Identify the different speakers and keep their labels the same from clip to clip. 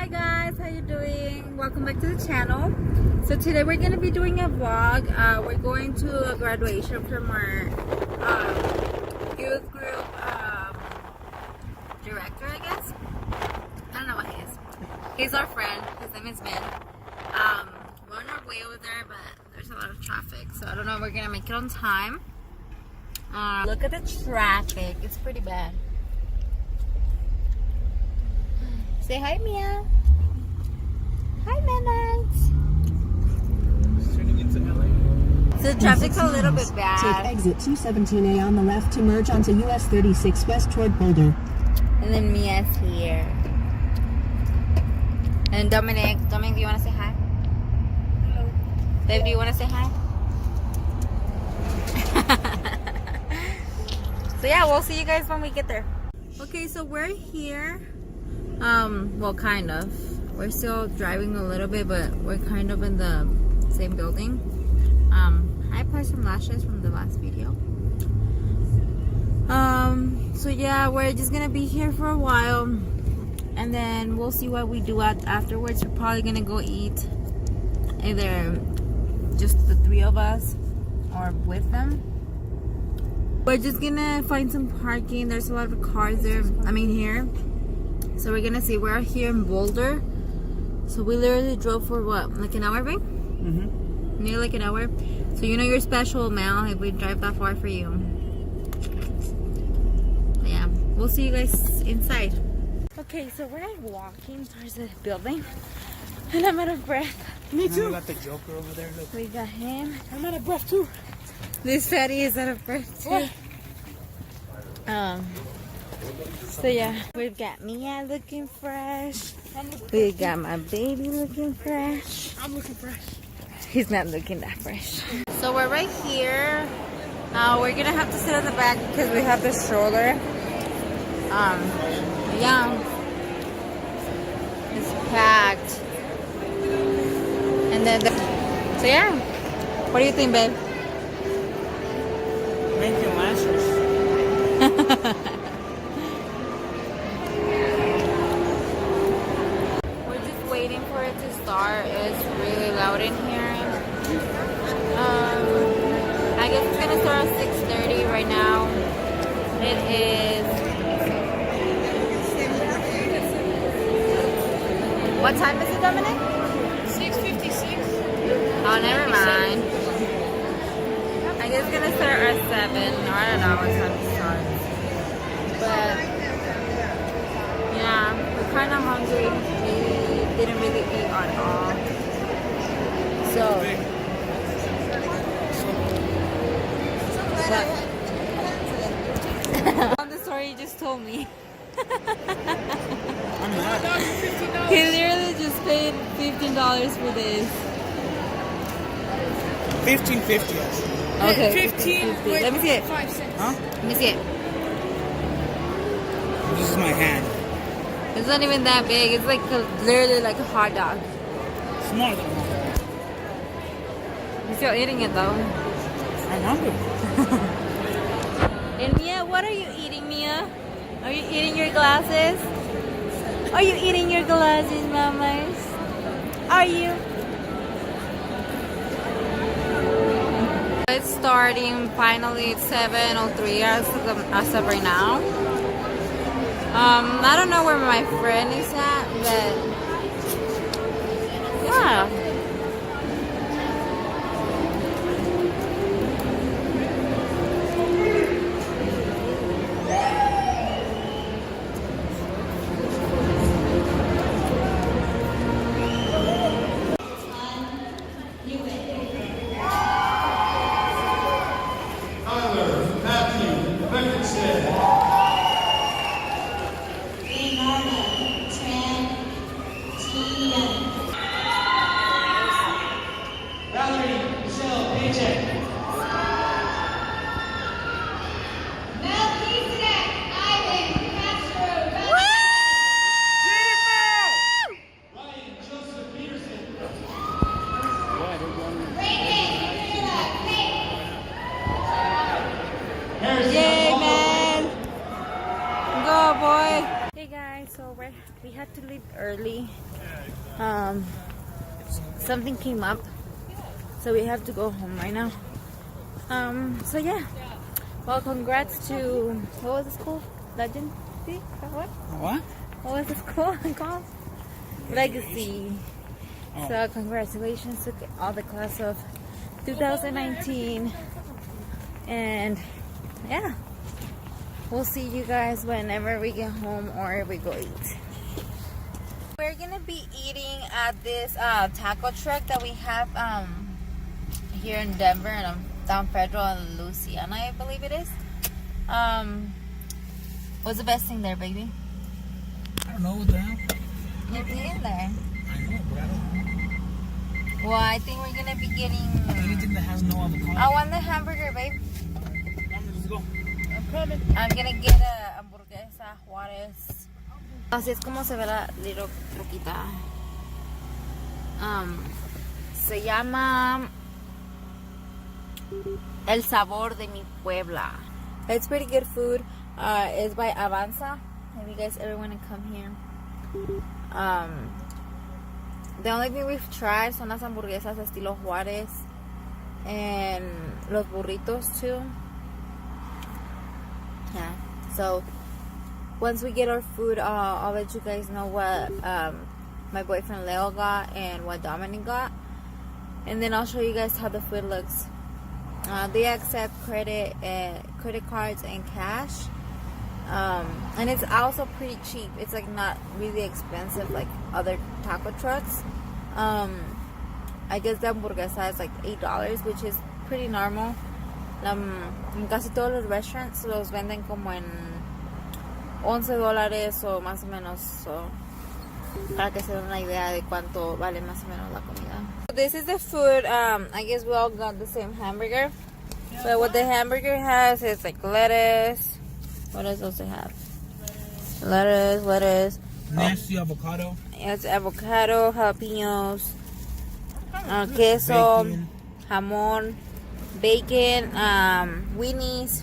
Speaker 1: Hi guys, how you doing? Welcome back to the channel. So today we're going to be doing a vlog. We're going to a graduation from our youth group director, I guess. I don't know what he is. He's our friend. His name is Ben. We're on our way over there, but there's a lot of traffic, so I don't know if we're going to make it on time. Look at the traffic. It's pretty bad. Say hi, Mia. Hi, Manners.
Speaker 2: Turning into LA.
Speaker 1: So the traffic's a little bit bad.
Speaker 3: Take exit 217A on the left to merge onto US 36 west toward Boulder.
Speaker 1: And then Mia's here. And Dominic. Dominic, do you want to say hi?
Speaker 2: Hello.
Speaker 1: Babe, do you want to say hi? So yeah, we'll see you guys when we get there. Okay, so we're here. Well, kind of. We're still driving a little bit, but we're kind of in the same building. I applied some lashes from the last video. So yeah, we're just gonna be here for a while, and then we'll see what we do afterwards. We're probably gonna go eat, either just the three of us or with them. We're just gonna find some parking. There's a lot of cars there. Here. So we're gonna see. We're here in Boulder. So we literally drove for what, like an hour, babe?
Speaker 2: Mm-hmm.
Speaker 1: Nearly like an hour. So you know you're special, Mel, if we drive that far for you. Yeah, we'll see you guys inside. Okay, so we're walking towards the building, and I'm out of breath.
Speaker 2: Me too. We got the Joker over there. Look.
Speaker 1: We got him.
Speaker 2: I'm out of breath too.
Speaker 1: This fatty is out of breath too. So yeah, we've got Mia looking fresh. We got my baby looking fresh.
Speaker 2: I'm looking fresh.
Speaker 1: He's not looking that fresh. So we're right here. We're gonna have to sit in the back because we have the stroller. Yeah, it's packed. And then, so yeah, what do you think, babe?
Speaker 2: Making lashes.
Speaker 1: We're just waiting for it to start. It's really loud in here. I guess it's gonna start at 6:30 right now. It is. What time is it, Dominic?
Speaker 2: 6:56.
Speaker 1: Oh, never mind. I guess it's gonna start at 7. Or I don't know what time it starts. But yeah, we're kind of hungry. We didn't really eat at all. So. On the story you just told me.
Speaker 2: I'm not.
Speaker 1: He literally just paid $15 for this.
Speaker 2: $15.50.
Speaker 1: Okay.
Speaker 2: 15.
Speaker 1: Let me see it.
Speaker 2: 5 cents. Huh?
Speaker 1: Let me see it.
Speaker 2: This is my hand.
Speaker 1: It's not even that big. It's like literally like a hot dog.
Speaker 2: Smaller than one.
Speaker 1: You're still eating it though.
Speaker 2: I'm hungry.
Speaker 1: And Mia, what are you eating, Mia? Are you eating your glasses? Are you eating your glasses, mamas? Are you? It's starting finally. It's 7:03 as of right now. I don't know where my friend is at, but yeah. we had to leave early. Something came up, so we have to go home right now. So yeah. Well, congrats to, what was the school? Legend? What?
Speaker 2: What?
Speaker 1: What was the school called? Legacy.
Speaker 2: Oh.
Speaker 1: So congratulations to all the class of 2019. And yeah, we'll see you guys whenever we get home or we go eat. We're gonna be eating at this taco truck that we have here in Denver and Don Pedro and Luciana, I believe it is. What's the best thing there, baby?
Speaker 2: I don't know what the hell.
Speaker 1: You've eaten there.
Speaker 2: I know, but I don't know.
Speaker 1: Well, I think we're gonna be getting.
Speaker 2: Anything that has no avocado.
Speaker 1: I want the hamburger, babe.
Speaker 2: Let's go.
Speaker 1: I'm coming. I'm gonna get a hamburguesa Juárez. Así es como se ve la little truquita. Se llama El Sabor de Mi Puebla. It's pretty good food. It's by Avanza. If you guys ever want to come here. The only thing we've tried son las hamburguesas estilo Juárez and los burritos too. Yeah. So once we get our food, I'll let you guys know what my boyfriend Leo got and what Dominic got, and then I'll show you guys how the food looks. They accept credit cards and cash, and it's also pretty cheap. It's like not really expensive like other taco trucks. I guess the hamburguesa is like $8, which is pretty normal. En casi todos los restaurants los venden como en $11 o más o menos, so, para que se den una idea de cuánto vale más o menos la comida. This is the food. I guess we all got the same hamburger. But what the hamburger has is like lettuce. What else does it have? Lettuce.
Speaker 2: Nasty avocado.
Speaker 1: It's avocado, jalapenos, queso,
Speaker 2: Bacon.
Speaker 1: jamón, bacon, weenies.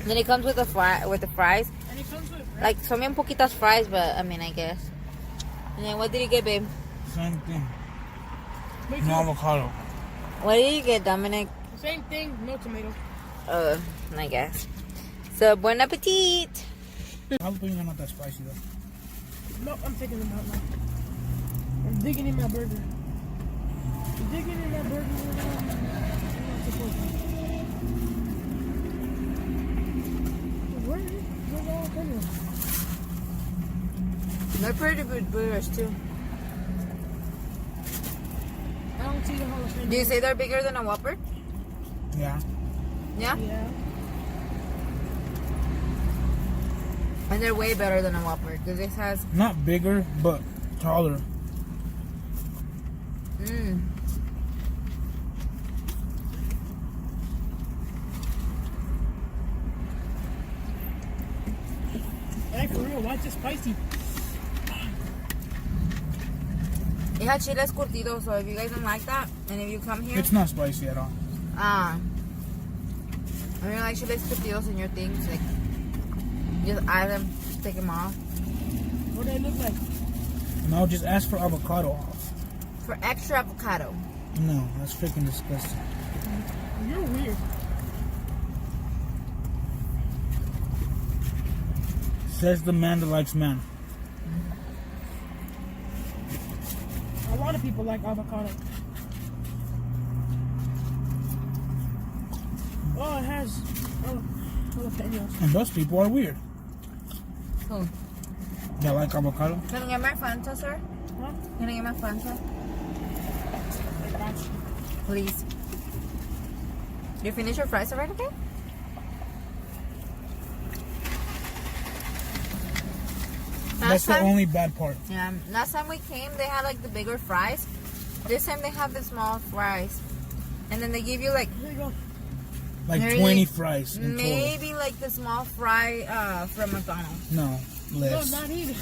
Speaker 1: Then it comes with the fries.
Speaker 2: And it comes with
Speaker 1: Like, son bien poquitas fries, but I mean, I guess. And then what did you get, babe?
Speaker 2: same thing. No avocado.
Speaker 1: What did you get, Dominic?
Speaker 4: Same thing, no tomato.
Speaker 1: I guess. So, bon appetit!
Speaker 2: Jalapenos are not that spicy though.
Speaker 4: No, I'm taking them out now. I'm digging in my burger. I'm digging in my burger. I'm not supposed to. Where's all coming?
Speaker 1: They're pretty good burgers, too.
Speaker 4: I don't see the jalapeno.
Speaker 1: Do you say they're bigger than a Whopper?
Speaker 2: Yeah.
Speaker 1: Yeah?
Speaker 4: Yeah.
Speaker 1: And they're way better than a Whopper, because this has...
Speaker 2: Not bigger, but taller.
Speaker 4: Hey, for real, why is it spicy?
Speaker 1: It has chiles curtidos, so if you guys don't like that, and if you come here...
Speaker 2: It's not spicy at all.
Speaker 1: I mean, like chiles curtidos in your things, like... Just add them, take them off.
Speaker 4: What do they look like?
Speaker 2: No, just ask for avocado off.
Speaker 1: For extra avocado.
Speaker 2: No, that's freaking disgusting.
Speaker 4: You're weird.
Speaker 2: Says the man that likes man.
Speaker 4: A lot of people like avocado. Oh, it has jalapenos.
Speaker 2: And those people are weird.
Speaker 1: Who?
Speaker 2: They like avocado.
Speaker 1: Can you get my Fanta, sir?
Speaker 4: Huh?
Speaker 1: Can you get my Fanta? Please. You finish your fries already, okay?
Speaker 2: That's the only bad part.
Speaker 1: Yeah, last time we came, they had like the bigger fries. This time they have the small fries. And then they give you like
Speaker 4: Here you go.
Speaker 2: Like
Speaker 1: Maybe-
Speaker 2: 20 fries in total.
Speaker 1: maybe like the small fry from McDonald's.
Speaker 2: No,
Speaker 4: No,
Speaker 2: less.
Speaker 4: not even.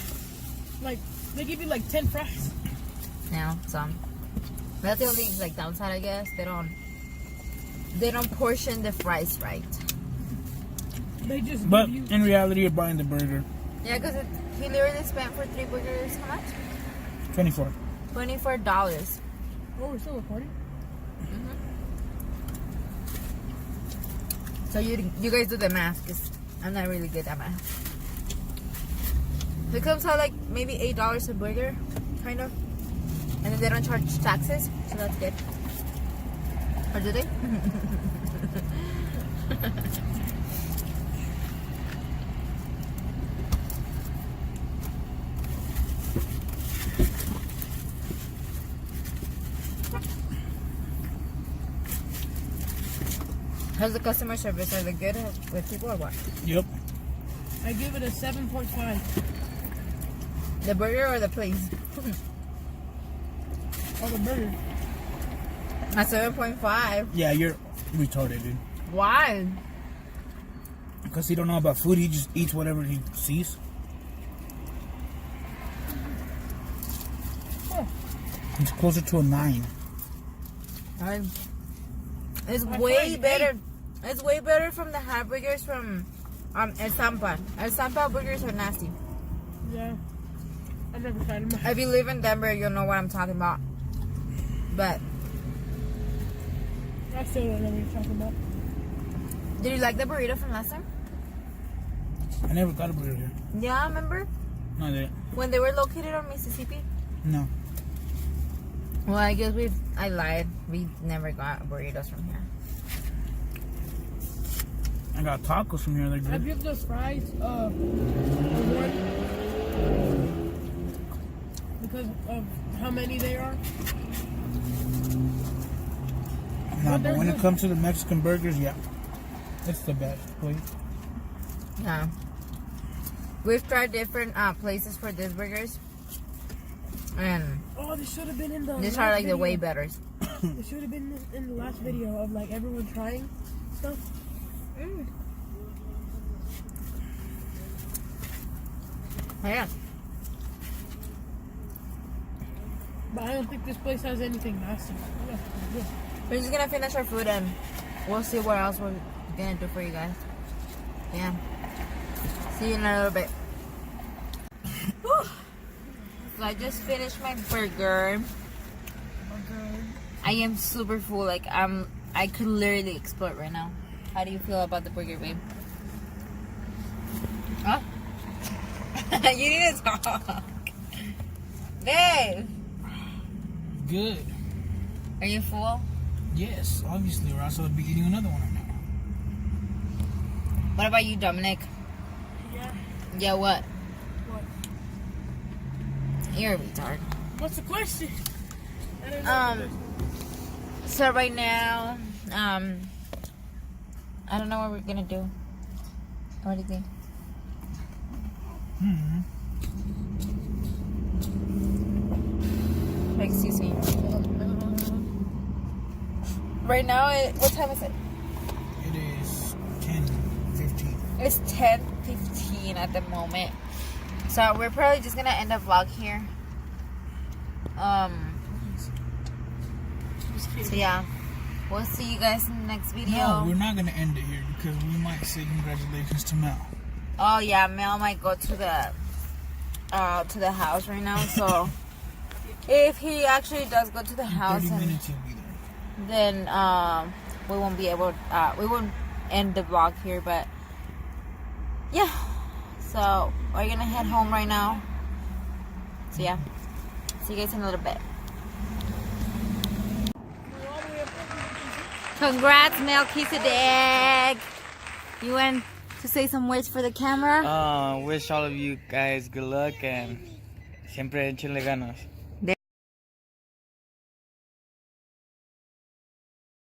Speaker 4: Like, they give you like 10 fries.
Speaker 1: Yeah, some. That's the only like downside, I guess. They don't portion the fries right.
Speaker 4: They just
Speaker 2: But
Speaker 4: give you.
Speaker 2: in reality, you're buying the burger.
Speaker 1: Yeah, because he literally spent for 3 burgers, how much?
Speaker 2: 24.
Speaker 1: $24.
Speaker 4: Oh, we're still recording?
Speaker 1: So you guys do the math, because I'm not really good at math. It comes out like maybe $8 a burger, kind of. And then they don't charge taxes, so that's good. Or do they? How's the customer service? Are they good with people or what?
Speaker 2: Yep.
Speaker 4: I give it a 7.5.
Speaker 1: The burger or the place?
Speaker 4: Oh, the burger.
Speaker 1: A 7.5.
Speaker 2: Yeah, you're retarded, dude.
Speaker 1: Why?
Speaker 2: Because he don't know about food, he just eats whatever he sees.
Speaker 4: Oh,
Speaker 2: It's closer to a 9.
Speaker 1: It's
Speaker 4: I
Speaker 1: way
Speaker 4: find
Speaker 1: better. It's way better from the hamburgers from El Zampa. El Zampa burgers are nasty.
Speaker 4: yeah. I've never tried them.
Speaker 1: If you live in Denver, you'll know what I'm talking about. But
Speaker 4: I still don't know what you're talking about.
Speaker 1: did you like the burrito from last time?
Speaker 2: I never got a burger here.
Speaker 1: Yeah, remember
Speaker 2: No, I didn't.
Speaker 1: when they were located on Mississippi?
Speaker 2: No.
Speaker 1: Well, I guess I lied. We never got burritos from here.
Speaker 2: I got tacos from here, they're
Speaker 4: I
Speaker 2: good.
Speaker 4: give the fries a 1 because of how many they are.
Speaker 2: Nah,
Speaker 4: But
Speaker 2: but when
Speaker 4: they're
Speaker 2: it comes to the Mexican burgers, yeah. It's the best place.
Speaker 1: Yeah. We've tried different places for these burgers. And
Speaker 4: Oh, this should have been in the.
Speaker 1: these
Speaker 4: last
Speaker 1: are like the
Speaker 4: video.
Speaker 1: way better.
Speaker 4: It should have been in the last video of like everyone trying stuff.
Speaker 1: Yeah.
Speaker 4: But I don't think this place has anything nasty. Yeah, good.
Speaker 1: We're just gonna finish our food and we'll see what else we're gonna do for you guys. Yeah. See you in a little bit. Whew. So I just finished my burger. I am super full. Like I could literally explode right now. How do you feel about the burger, babe? Huh? You need to talk. Babe,
Speaker 2: Good.
Speaker 1: are you full?
Speaker 2: Yes, obviously, or else I would be eating another one right now.
Speaker 1: What about you, Dominic?
Speaker 4: Yeah.
Speaker 1: Yeah, what?
Speaker 4: What?
Speaker 1: You're a retard.
Speaker 4: What's the question? I don't know.
Speaker 1: So right now, I don't know what we're gonna do. What do you think? Excuse me. Right now, what time is it?
Speaker 2: It is 10:15.
Speaker 1: It's 10:15 at the moment. So we're probably just gonna end the vlog here. So yeah, we'll see you guys in the next video.
Speaker 2: No, we're not going to end it here because we might say congratulations to Mel.
Speaker 1: Oh yeah, Mel might go to the house right now. So if he actually does go to the house,
Speaker 2: 30
Speaker 1: and
Speaker 2: minutes he'll be there.
Speaker 1: then we won't be able. We won't end the vlog here, but yeah. So we're gonna head home right now. So yeah, see you guys in a little bit. Congrats, Mel Kisadeg. You want to say some words for the camera?
Speaker 5: Wish all of you guys good luck and siempre échenle ganas.